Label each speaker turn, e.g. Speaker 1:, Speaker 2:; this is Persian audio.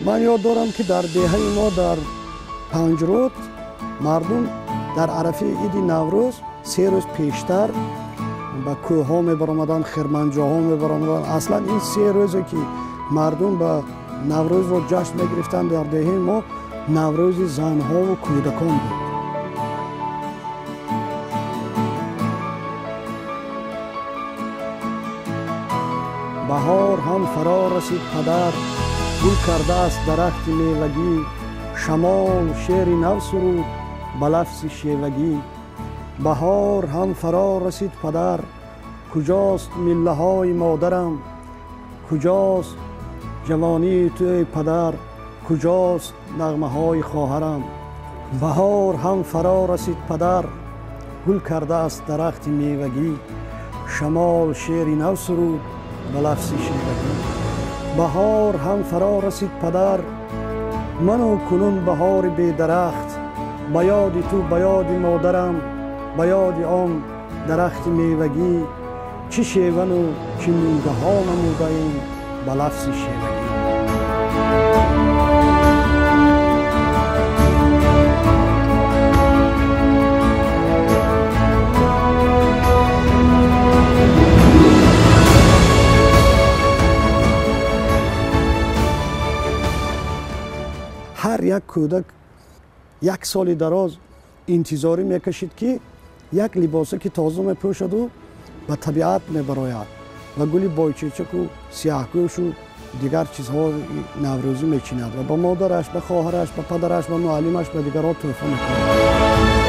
Speaker 1: من یاد دارم که در دهه ما در پنجرود مردم در عرفه عید نوروز 3 روز پیشتر به کوه ها می برآمدند، خرمنجه ها می برآمدند. اصلا این 3 روزی که مردم به نوروز رو جشن می گرفتند در دهه ما نوروز زنها و کودکان بود. بهار هم فرا رسید پدر، گل کرده است درخت میوگی. شمال شعری نو سرود به لفظ شیوگی. بهار هم فرا رسید پدر، کجاست میله های مادرم؟ کجاست جوانی توی پدر؟ کجاست نغمه های خواهرم؟ بهار هم فرا رسید پدر، گل کرده است درخت میوگی. شمال شعری نو سرود به لفظ شیوگی. بهار هم فرا رسید پدر، منو کنون بهار بی درخت. به یاد تو به یاد مادرم، به یاد آن درخت میوگی. چه شیون و چه میوه ها نموده ایم به لفظ شیوگی. هر یک کودک 1 سال دراز انتظاری میکشید که یک لباسه که تازه میپوشد و به طبیعت میبراید و گلی بایچیچک و سیاهگوش و دیگر چیزها نوروزی میچیند و به مادرش، به خواهرش، به پدرش، به معلمش، به دیگرها تحفه میکند.